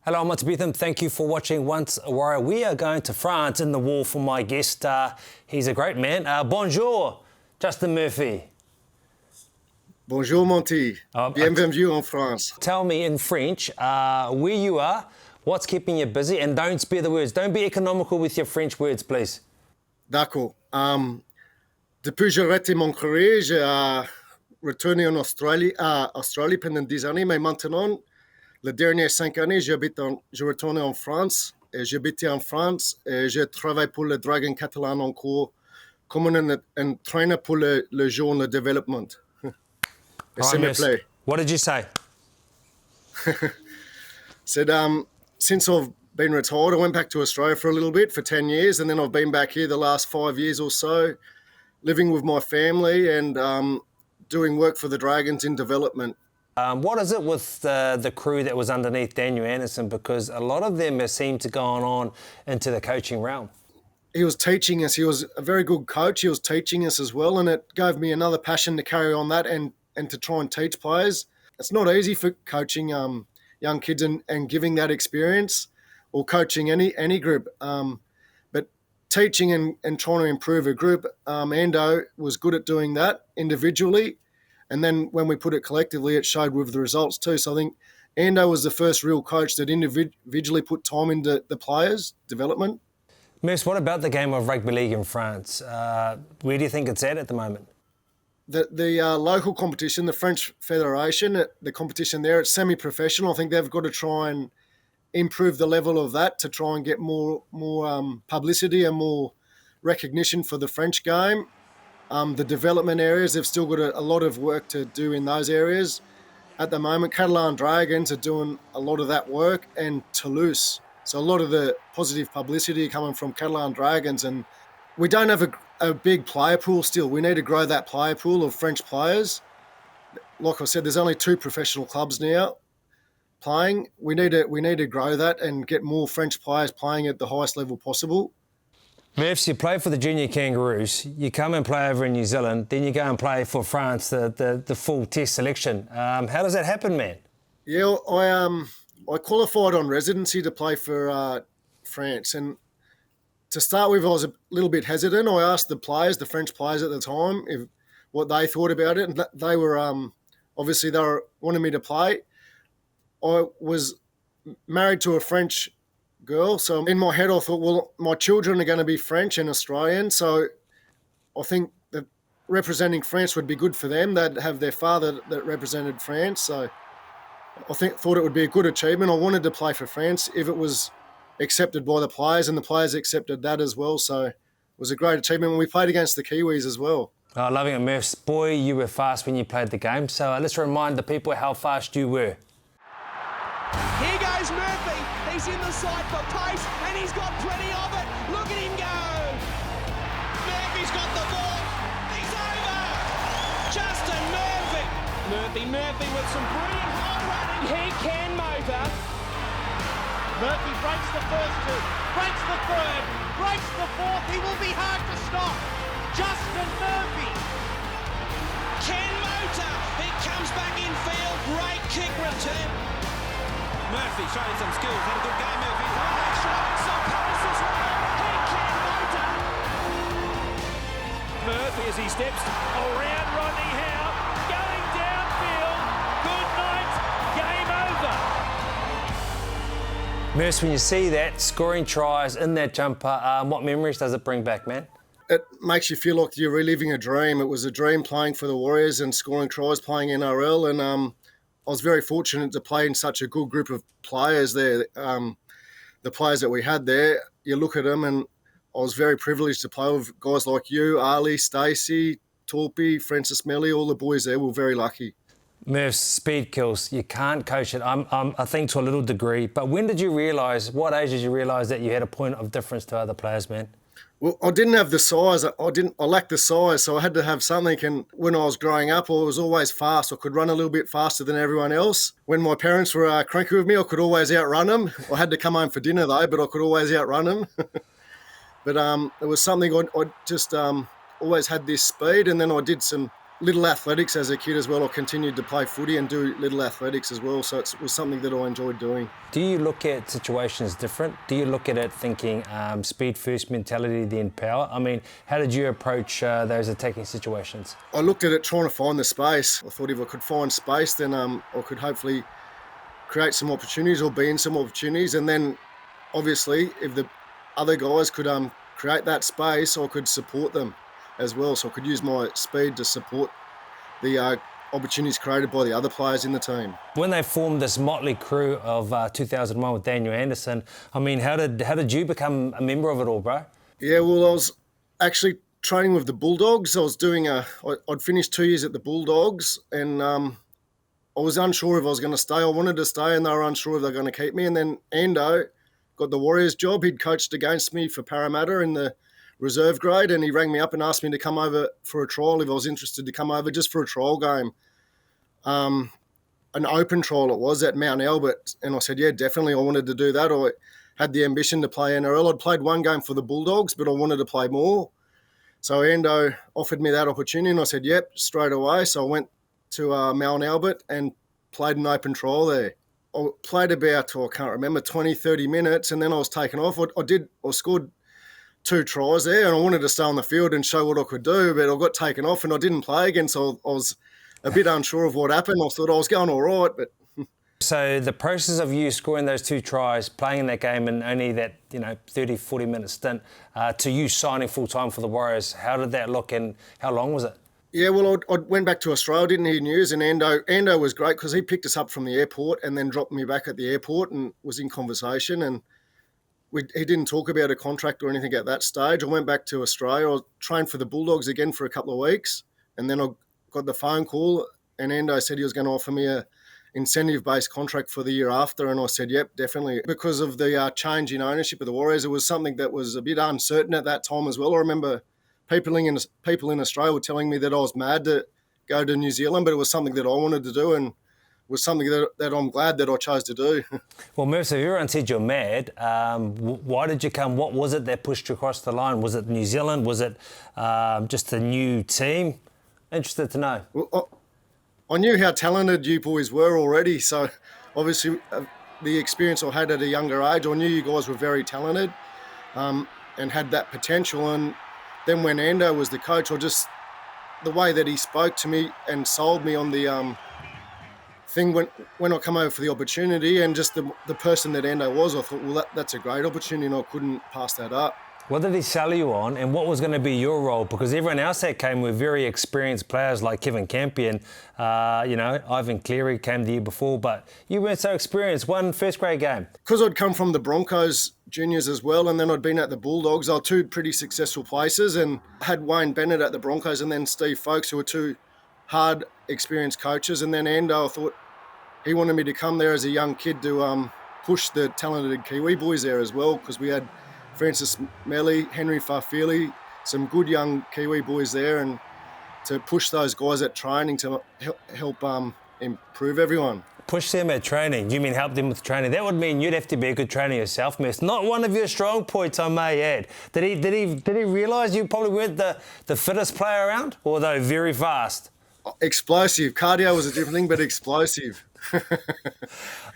Hello, I'm Beetham. Thank you for watching Once a Warrior. We are going to France in the war for my guest. He's a great man. Bonjour, Justin Murphy. Bonjour, Monty. Bienvenue en France. Tell me in French where you are, what's keeping you busy, and don't spare the words. Don't be economical with your French words, please. D'accord. Depuis que j'ai arrêté mon carrière, j'ai retourné en Australie pendant 10 années, mais maintenant, les dernières 5 années, je retourne en France. Et j'habite en France et je travaille pour le Dragon catalan en cours comme un entraîneur pour le jeune développement. Et ça me plaît. What did you say? Said, since I've been retired, I went back to Australia for a little bit, for 10 years, and then I've been back here the last 5 years or so, living with my family and doing work for the Dragons in development. What is it with the crew that was underneath Daniel Anderson? Because a lot of them seem to go on into the coaching realm. He was teaching us. He was a very good coach. He was teaching us as well, and it gave me another passion to carry on that and to try and teach players. It's not easy for coaching young kids and giving that experience or coaching any group. But teaching and trying to improve a group, Ando was good at doing that individually. And then when we put it collectively, it showed with the results too. So I think Ando was the first real coach that individually put time into the players' development. Mers, what about the game of rugby league in France? Where do you think it's at the moment? The local competition, the French Federation, the competition there, it's semi-professional. I think they've got to try and improve the level of that to try and get more publicity and more recognition for the French game. The development areas, they've still got a lot of work to do in those areas. At the moment, Catalan Dragons are doing a lot of that work, and Toulouse. So a lot of the positive publicity coming from Catalan Dragons, and we don't have a big player pool still. We need to grow that player pool of French players. Like I said, there's only 2 professional clubs now playing. We need to grow that and get more French players playing at the highest level possible. Murphs, you play for the junior Kangaroos, you come and play over in New Zealand, then you go and play for France, the full test selection. How does that happen, man? Yeah, I qualified on residency to play for France, and to start with, I was a little bit hesitant. I asked the players, the French players at the time, what they thought about it, and they were obviously they were wanting me to play. I was married to a French girl, so in my head I thought, well, my children are going to be French and Australian, so I think that representing France would be good for them. They'd have their father that represented France, so I thought it would be a good achievement. I wanted to play for France if it was accepted by the players, and the players accepted that as well, so it was a great achievement. We played against the Kiwis as well. Oh, loving it, Murphs. Boy, you were fast when you played the game, so let's remind the people how fast you were. Here goes Murphy. He's in the side for pace, and he's got plenty of it. Look at him go. Murphy's got the ball. He's over. Justin Murphy. Murphy with some brilliant hard running. He can motor. Murphy breaks the first 2, breaks the third, breaks the fourth. He will be hard to stop. Justin Murphy. Can motor. He comes back in field. Great kick return. Murphy showing some skills. Had a good game, Murphy. Showing some pace as well. He can motor. Murphy as he steps around Rodney Howe, going downfield. Good night. Game over. Murphs, when you see that, scoring tries in that jumper, what memories does it bring back, man? It makes you feel like you're reliving a dream. It was a dream playing for the Warriors and scoring tries, playing NRL, and I was very fortunate to play in such a good group of players there. The players that we had there, you look at them, and I was very privileged to play with guys like you, Ali, Stacey, Torpy, Francis Melly, all the boys there. Were very lucky. Murphs, speed kills. You can't coach it, I think, to a little degree. But when did you realise, what age did you realise that you had a point of difference to other players, man? Well, I didn't have the size. I lacked the size, so I had to have something. And when I was growing up, I was always fast. I could run a little bit faster than everyone else. When my parents were cranky with me, I could always outrun them. I had to come home for dinner though, but I could always outrun them. But it was something I just always had this speed. And then I did some little athletics as a kid as well. I continued to play footy and do little athletics as well. So it was something that I enjoyed doing. Do you look at situations different? Do you look at it thinking speed first mentality, then power? I mean, how did you approach those attacking situations? I looked at it trying to find the space. I thought if I could find space, then I could hopefully create some opportunities or be in some opportunities. And then obviously if the other guys could create that space, I could support them as well. So I could use my speed to support the opportunities created by the other players in the team. When they formed this motley crew of 2001 with Daniel Anderson, I mean, how did you become a member of it all, bro? Yeah, well, I was actually training with the Bulldogs. I was doing I'd finished 2 years at the Bulldogs, and I was unsure if I was going to stay. I wanted to stay, and they were unsure if they were going to keep me. And then Ando got the Warriors job. He'd coached against me for Parramatta in the reserve grade, and he rang me up and asked me to come over for a trial if I was interested to come over just for a trial game. An open trial it was at Mount Albert, and I said, yeah, definitely, I wanted to do that. I had the ambition to play NRL. I'd played one game for the Bulldogs, but I wanted to play more. So Ando offered me that opportunity, and I said, yep, straight away. So I went to Mount Albert and played an open trial there. I played about, I can't remember, 20, 30 minutes, and then I was taken off. I scored 2 tries there, and I wanted to stay on the field and show what I could do, but I got taken off and I didn't play again, so I was a bit unsure of what happened. I thought I was going all right, but... So the process of you scoring those 2 tries, playing in that game in only that 30, 40-minute stint, to you signing full-time for the Warriors, how did that look and how long was it? Yeah, well, I went back to Australia, didn't hear news, and Ando was great because he picked us up from the airport and then dropped me back at the airport and was in conversation, and he didn't talk about a contract or anything at that stage. I went back to Australia. I trained for the Bulldogs again for a couple of weeks, and then I got the phone call, and Ando said he was going to offer me a incentive-based contract for the year after, and I said, yep, definitely. Because of the change in ownership of the Warriors, it was something that was a bit uncertain at that time as well. I remember people in Australia were telling me that I was mad to go to New Zealand, but it was something that I wanted to do, and was something that I'm glad that I chose to do. Well, Murph, so everyone said you're mad. Why did you come? What was it that pushed you across the line? Was it New Zealand? Was it just a new team? Interested to know. Well, I knew how talented you boys were already, so obviously the experience I had at a younger age, I knew you guys were very talented and had that potential. And then when Ando was the coach, the way that he spoke to me and sold me on the thing when I come over for the opportunity, and just the person that Ando was, I thought, well, that's a great opportunity, and I couldn't pass that up. What did he sell you on, and what was going to be your role? Because everyone else that came were very experienced players like Kevin Campion, Ivan Cleary came the year before, but you weren't so experienced. One first-grade game. Because I'd come from the Broncos juniors as well, and then I'd been at the Bulldogs. They were 2 pretty successful places, and had Wayne Bennett at the Broncos and then Steve Folkes, who were 2 hard, experienced coaches. And then Ando, I thought he wanted me to come there as a young kid to push the talented Kiwi boys there as well, because we had Francis Melly, Henry Farfili, some good young Kiwi boys there, and to push those guys at training to help improve everyone. Push them at training? You mean help them with training? That would mean you'd have to be a good trainer yourself, Miss. Not one of your strong points, I may add. Did he realise you probably weren't the fittest player around, although very fast? Explosive. Cardio was a different thing, but explosive.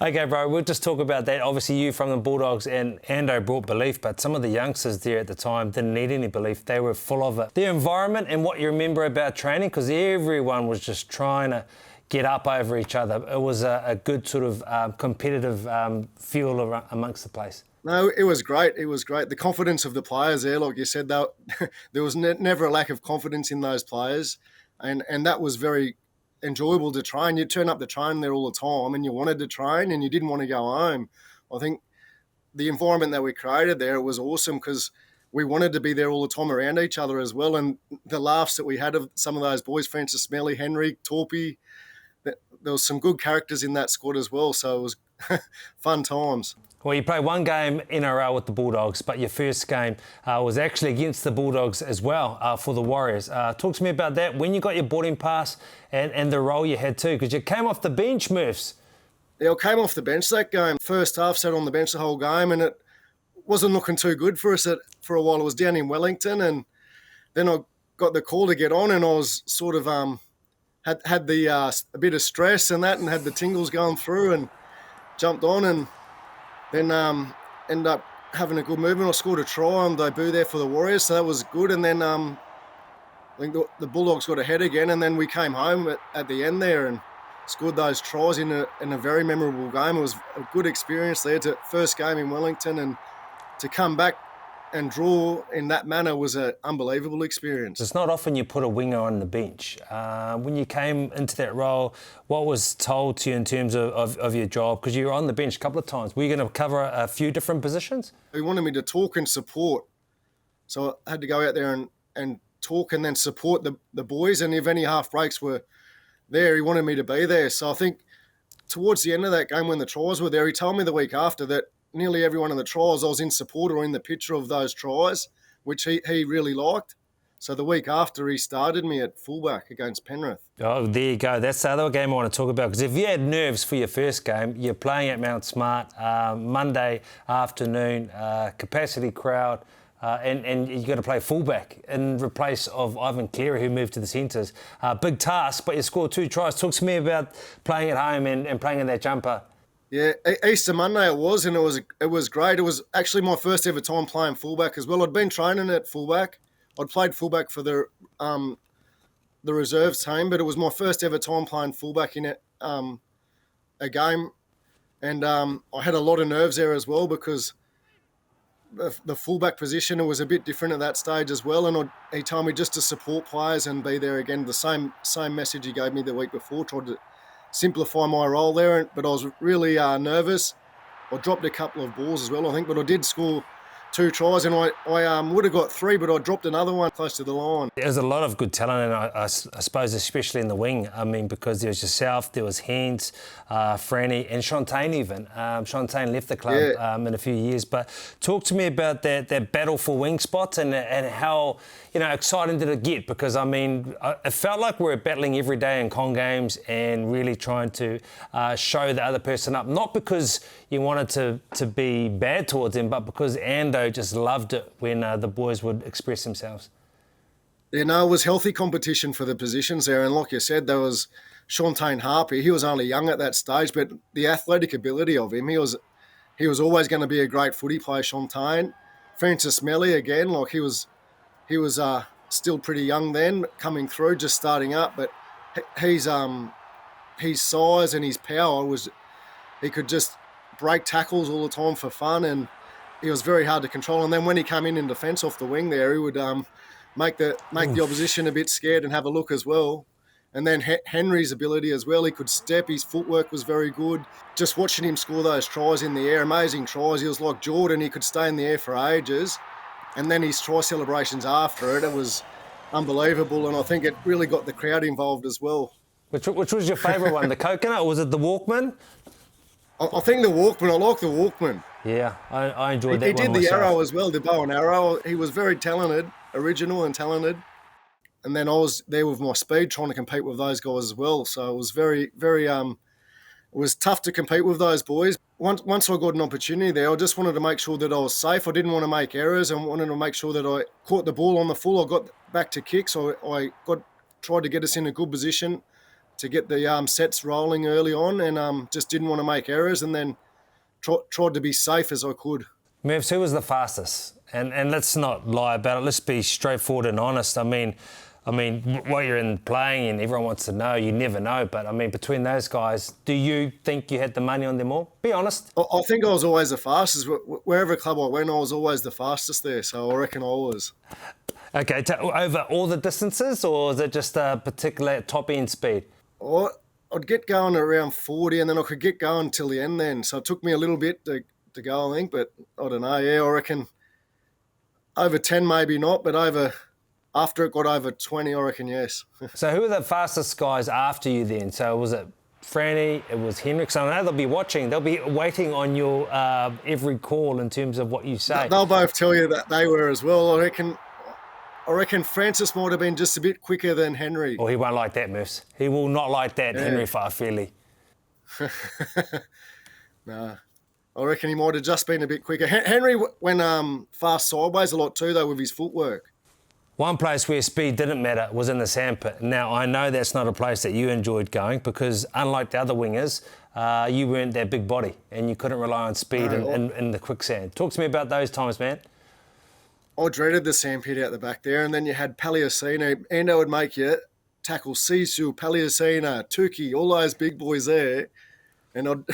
Okay, bro, we'll just talk about that. Obviously, you from the Bulldogs and Ando brought belief, but some of the youngsters there at the time didn't need any belief. They were full of it. The environment and what you remember about training, because everyone was just trying to get up over each other. It was a good sort of competitive feel amongst the place. No, it was great. It was great. The confidence of the players there, like you said, there was never a lack of confidence in those players, and that was very enjoyable to train. You turn up to train there all the time, and you wanted to train and you didn't want to go home. I think the environment that we created there was awesome because we wanted to be there all the time around each other as well. And the laughs that we had of some of those boys, Francis Smelly, Henry, Torpy, there was some good characters in that squad as well. So it was fun times. Well, you played one game NRL with the Bulldogs, but your first game was actually against the Bulldogs as well for the Warriors. Talk to me about that, when you got your boarding pass and the role you had too, because you came off the bench, Murphs. Yeah, I came off the bench that game. First half, sat on the bench the whole game, and it wasn't looking too good for us for a while. I was down in Wellington, and then I got the call to get on, and I was sort of had the a bit of stress and that, and had the tingles going through, and jumped on, and then ended up having a good movement. I scored a try on debut there for the Warriors, so that was good. And then I think the Bulldogs got ahead again, and then we came home at the end there and scored those tries in a very memorable game. It was a good experience there. First game in Wellington, and to come back and draw in that manner was an unbelievable experience. It's not often you put a winger on the bench. When you came into that role, what was told to you in terms of your job? Because you were on the bench a couple of times. Were you going to cover a few different positions? He wanted me to talk and support. So I had to go out there and talk and then support the boys. And if any half breaks were there, he wanted me to be there. So I think towards the end of that game when the tries were there, he told me the week after that nearly every one of the tries I was in support or in the picture of those tries, which he really liked. So the week after, he started me at fullback against Penrith. Oh, there you go. That's the other game I want to talk about, because if you had nerves for your first game, you're playing at Mount Smart, Monday afternoon, capacity crowd, and you've got to play fullback in replace of Ivan Cleary, who moved to the centres. Big task, but you scored 2 tries. Talk to me about playing at home and playing in that jumper. Yeah, Easter Monday it was, and it was great. It was actually my first ever time playing fullback as well. I'd been training at fullback. I'd played fullback for the reserves team, but it was my first ever time playing fullback in a game, and I had a lot of nerves there as well because the fullback position, it was a bit different at that stage as well. And he told me just to support players and be there again. The same message he gave me the week before. Tried to simplify my role there, but I was really nervous. I dropped a couple of balls as well, I think, but I did score 2 tries, and I would have got 3, but I dropped another one close to the line. There's a lot of good talent, and I suppose especially in the wing. I mean, because there was yourself, there was Haynes, Franny, and Shantaine even. Shantaine left the club in a few years. But talk to me about that battle for wing spots and how exciting did it get? Because, I mean, it felt like we were battling every day in con games and really trying to show the other person up. Not because you wanted to be bad towards him, but because Ando just loved it when the boys would express themselves. Yeah, no, it was healthy competition for the positions there. And like you said, there was Shantaine Harpy. He was only young at that stage, but the athletic ability of him, he was always going to be a great footy player, Shantaine. Francis Melly, again, like he was still pretty young then, coming through, just starting up. But his size and his power he could just break tackles all the time for fun, and he was very hard to control. And then when he came in defence off the wing there, he would make the opposition a bit scared and have a look as well. And then Henry's ability as well, he could step, his footwork was very good. Just watching him score those tries in the air, amazing tries. He was like Jordan, he could stay in the air for ages. And then his try celebrations after it was unbelievable. And I think it really got the crowd involved as well. Which was your favourite one, the coconut, or was it the Walkman? I think the Walkman, I like the Walkman. Yeah, I enjoyed that He one did the myself. arrow as well, the bow and arrow. He was very talented, original and talented. And then I was there with my speed trying to compete with those guys as well. So it was very, very, it was tough to compete with those boys. Once I got an opportunity there, I just wanted to make sure that I was safe. I didn't want to make errors. I wanted to make sure that I caught the ball on the full. I got back to kick, so I tried to get us in a good position to get the sets rolling early on, and just didn't want to make errors, and then tried to be safe as I could. Mervs, who was the fastest? And let's not lie about it. Let's be straightforward and honest. I mean, what you're in playing and everyone wants to know, you never know. But, I mean, between those guys, do you think you had the money on them all? Be honest. I think I was always the fastest. Wherever club I went, I was always the fastest there. So I reckon I was. Okay, over all the distances, or is it just a particular top-end speed? I'd get going around 40, and then I could get going till the end then. So it took me a little bit to go, I think. But I don't know. Yeah, I reckon over 10 maybe not, but after it got over 20, I reckon yes. So who were the fastest guys after you then? So was it Franny, it was Henrik? So I know they'll be watching. They'll be waiting on your every call in terms of what you say. They'll both tell you that they were as well. I reckon Francis might have been just a bit quicker than Henry. Oh, he won't like that, Mervs. He will not like that, yeah. Henry Farfelli. No. I reckon he might have just been a bit quicker. Henry went fast sideways a lot too, though, with his footwork. One place where speed didn't matter was in the sandpit. Now, I know that's not a place that you enjoyed going because, unlike the other wingers, you weren't that big body and you couldn't rely on speed in the quicksand. Talk to me about those times, man. I dreaded the sandpit out the back there, and then you had Paliacino. Endo would make you tackle Sisu, Paliacino, Tuki, all those big boys there. And I'd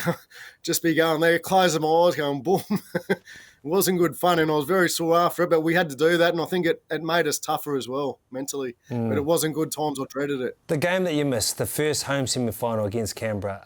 just be going there, closing my eyes, going boom. It wasn't good fun, and I was very sore after it, but we had to do that, and I think it made us tougher as well, mentally. But it wasn't good times. I dreaded it. The game that you missed, the first home semi-final against Canberra,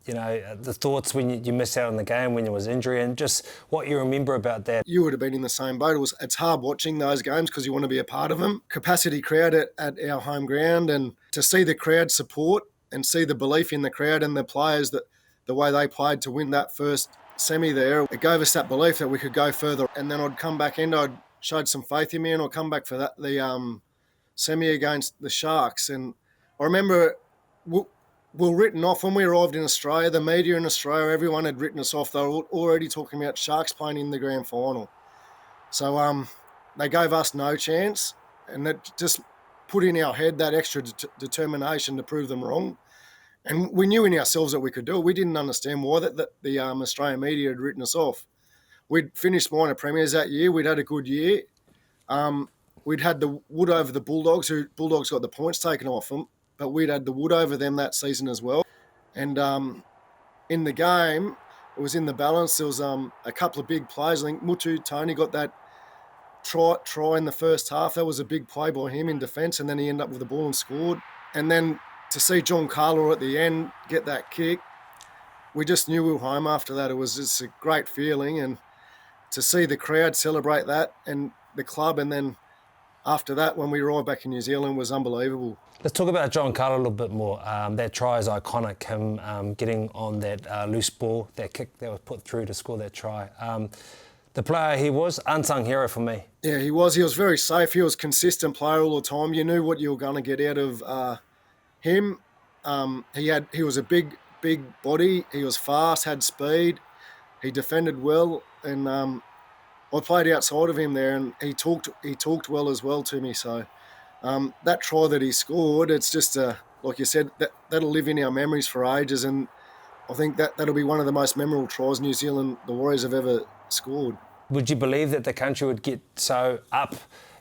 the thoughts when you missed out on the game, when there was injury, and just what you remember about that. You would have been in the same boat. It's hard watching those games because you want to be a part of them. Capacity crowd at our home ground, and to see the crowd support and see the belief in the crowd and the players, that the way they played to win that first semi there, it gave us that belief that we could go further. And then I'd come back in, I'd showed some faith in me, and I'd come back for the semi against the Sharks. And I remember we were written off when we arrived in Australia. The media in Australia, everyone had written us off. They were already talking about Sharks playing in the grand final. So they gave us no chance, and that just put in our head that extra determination to prove them wrong. And we knew in ourselves that we could do it. We didn't understand why the Australian media had written us off. We'd finished minor premiers that year. We'd had a good year. We'd had the wood over the Bulldogs, Bulldogs got the points taken off them, but we'd had the wood over them that season as well. And in the game, it was in the balance. There was a couple of big plays. I think Mutu Tony got that try in the first half. That was a big play by him in defence, and then he ended up with the ball and scored. And then to see John Carlo at the end get that kick, we just knew we were home after that. It was just a great feeling, and to see the crowd celebrate that and the club, and then after that, when we arrived back in New Zealand, was unbelievable. Let's talk about John Carlo a little bit more. That try is iconic, him getting on that loose ball, that kick that was put through to score that try. The player he was, unsung hero for me. Yeah, he was. He was very safe. He was a consistent player all the time. You knew what you were going to get out of him. He was a big body. He was fast, had speed. He defended well, and I played outside of him there, and he talked well as well to me. So that try that he scored, it's just like you said, that'll live in our memories for ages, and I think that'll be one of the most memorable tries New Zealand, the Warriors, have ever scored. Would you believe that the country would get so up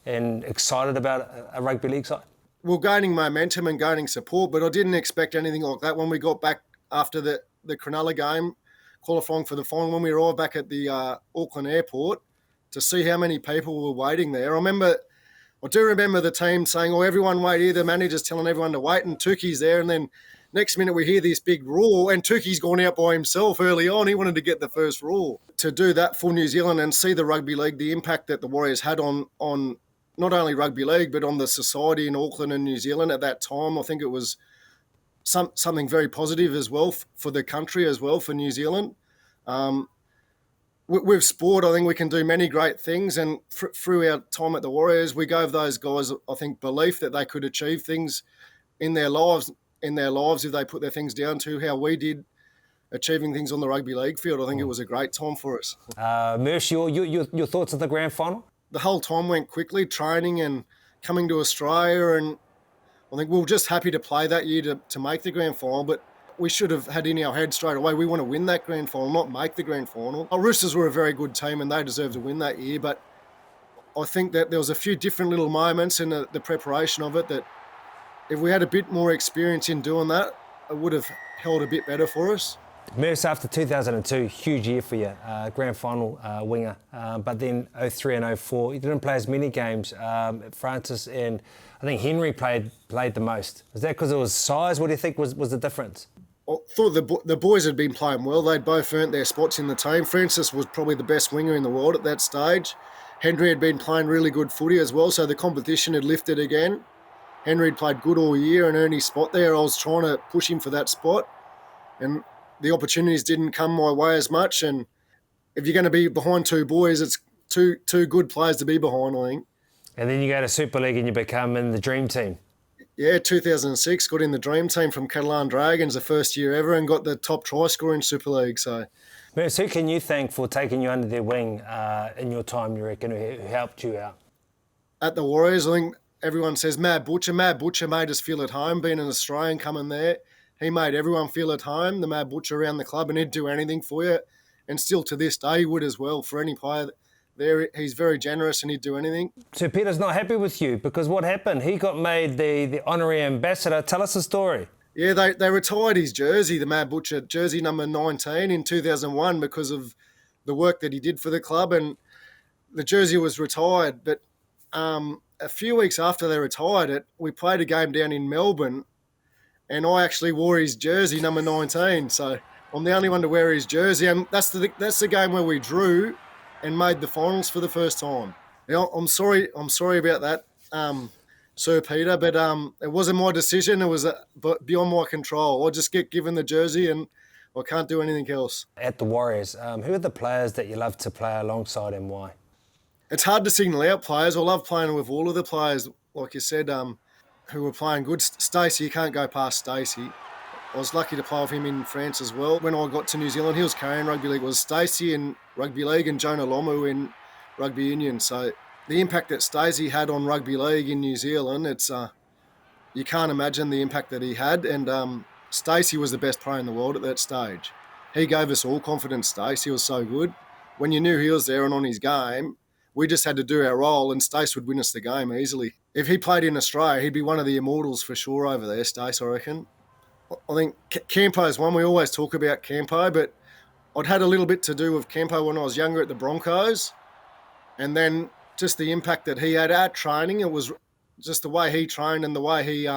and excited about a rugby league side? We're gaining momentum and gaining support, but I didn't expect anything like that when we got back after the Cronulla game, qualifying for the final, when we arrived back at the Auckland airport, to see how many people were waiting there. I do remember the team saying, "Oh, everyone wait here." The manager's telling everyone to wait, and Tuki's there, and then next minute we hear this big roar, and Tuki's gone out by himself early on. He wanted to get the first roar. To do that for New Zealand and see the rugby league, the impact that the Warriors had on not only rugby league, but on the society in Auckland and New Zealand at that time, I think it was something very positive as well for the country as well, for New Zealand. With sport, I think we can do many great things, and through our time at the Warriors, we gave those guys, I think, belief that they could achieve things in their lives if they put their things down to how we did, achieving things on the rugby league field. I think it was a great time for us. Mersh, your thoughts of the grand final? The whole time went quickly, training and coming to Australia, and I think we were just happy to play that year to make the grand final, but we should have had in our head straight away, we want to win that grand final, not make the grand final. Our Roosters were a very good team and they deserved to win that year, but I think that there was a few different little moments in the preparation of it that if we had a bit more experience in doing that, it would have held a bit better for us. Merce, after 2002, huge year for you, grand final winger, but then 03 and 04, you didn't play as many games. Francis and I think Henry played the most. Was that because it was size? What do you think was the difference? I thought the boys had been playing well. They'd both earned their spots in the team. Francis was probably the best winger in the world at that stage. Henry had been playing really good footy as well, so the competition had lifted again. Henry had played good all year and earned his spot there. I was trying to push him for that spot, and the opportunities didn't come my way as much. And if you're going to be behind two boys, it's two good players to be behind, I think. And then you go to Super League and you become in the dream team. Yeah, 2006, got in the dream team from Catalan Dragons, the first year ever, and got the top try scorer in Super League. So, Merce, who can you thank for taking you under their wing in your time, you reckon, who helped you out? at the Warriors. I think everyone says Mad Butcher. Mad Butcher made us feel at home. Being an Australian coming there, he made everyone feel at home, the Mad Butcher around the club, and he'd do anything for you. And still to this day, he would as well. For any player there, he's very generous and he'd do anything. So Peter's not happy with you because what happened? He got made the honorary ambassador. Tell us the story. Yeah, they retired his jersey, the Mad Butcher, jersey number 19 in 2001 because of the work that he did for the club, and the jersey was retired. But a few weeks after they retired it, we played a game down in Melbourne, and I actually wore his jersey number 19. So I'm the only one to wear his jersey, and that's the game where we drew and made the finals for the first time. I'm sorry about that, Sir Peter, but it wasn't my decision. It was beyond my control. I just get given the jersey and I can't do anything else. At the Warriors, who are the players that you love to play alongside and why? It's hard to single out players. I love playing with all of the players, like you said, who were playing good. Stacey, you can't go past Stacey. I was lucky to play with him in France as well. When I got to New Zealand, he was carrying rugby league. It was Stacey in rugby league and Jonah Lomu in rugby union. So the impact that Stacey had on rugby league in New Zealand, it's you can't imagine the impact that he had. And Stacey was the best player in the world at that stage. He gave us all confidence. Stacey was so good. When you knew he was there and on his game, we just had to do our role, and Stace would win us the game easily. If he played in Australia, he'd be one of the immortals for sure over there, Stace, I reckon. I think Campo's one. We always talk about Campo, but I'd had a little bit to do with Campo when I was younger at the Broncos, and then just the impact that he had at training. It was just the way he trained and the way he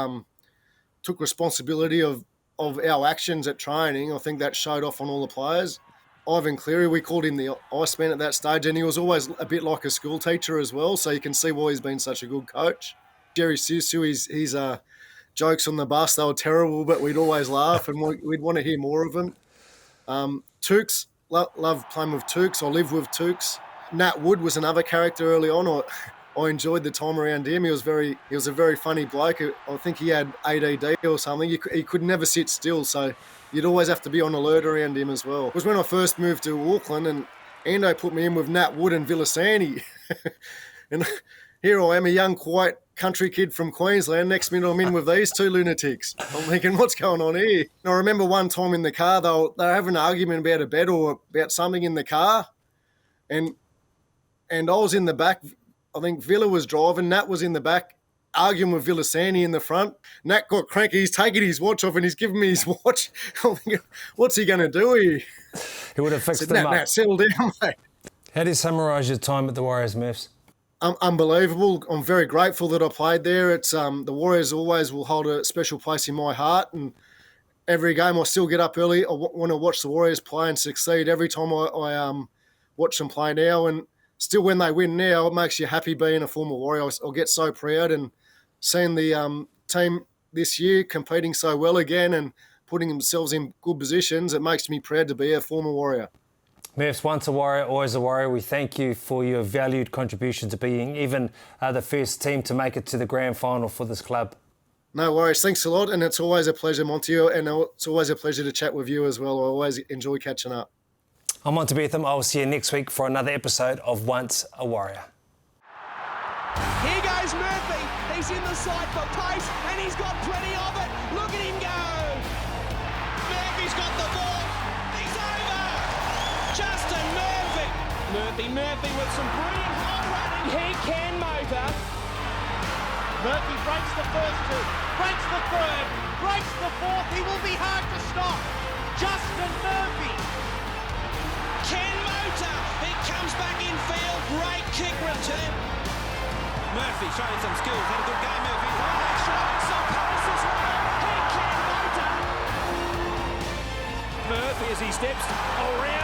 took responsibility of our actions at training. I think that showed off on all the players. Ivan Cleary, we called him the Iceman at that stage, and he was always a bit like a school teacher as well, so you can see why he's been such a good coach. Jerry Sisu, he's jokes on the bus, they were terrible, but we'd always laugh and we'd want to hear more of them. Tukes, love playing with Tukes. I live with Tukes. Nat Wood was another character early on. I enjoyed the time around him. He was a very funny bloke. I think he had ADD or something. He could never sit still, so you'd always have to be on alert around him as well. It was when I first moved to Auckland, and Ando put me in with Nat Wood and Villasanti. And here I am, a young, quiet country kid from Queensland. Next minute I'm in with these two lunatics. I'm thinking, what's going on here? And I remember one time in the car, they were having an argument about a bet or about something in the car. And I was in the back. I think Villa was driving. Nat was in the back arguing with Villasanti in the front. Nat got cranky. He's taking his watch off and he's giving me his watch. I'm thinking, what's he going to do here? He would have fixed them up. Nat, settle down, mate. How do you summarise your time at the Warriors, Mavs? Unbelievable. I'm very grateful that I played there. It's the Warriors always will hold a special place in my heart, and every game I still get up early. I want to watch the Warriors play and succeed. Every time I watch them play now, and still when they win now, it makes you happy being a former Warrior. I'll get so proud, and seeing the team this year competing so well again and putting themselves in good positions, it makes me proud to be a former Warrior. Mavs, once a Warrior, always a Warrior. We thank you for your valued contribution to being even the first team to make it to the grand final for this club. No worries. Thanks a lot, and it's always a pleasure, Monty, and it's always a pleasure to chat with you as well. I always enjoy catching up. I'm Monty Betham. I'll see you next week for another episode of Once a Warrior. Here goes Murphy. He's in the side for pace, and he's got plenty of it. Look at him go. Murphy's got the ball. He's over. Justin Murphy. Murphy with some brilliant hard running. He can motor. Murphy breaks the first two, breaks the third, breaks the fourth. He will be hard to stop. Justin Murphy. Ken Motor. He comes back in field. Great kick return. Murphy showing some skills. Had a good game, Murphy. Showing some pace as well. He can motor. Murphy as he steps around.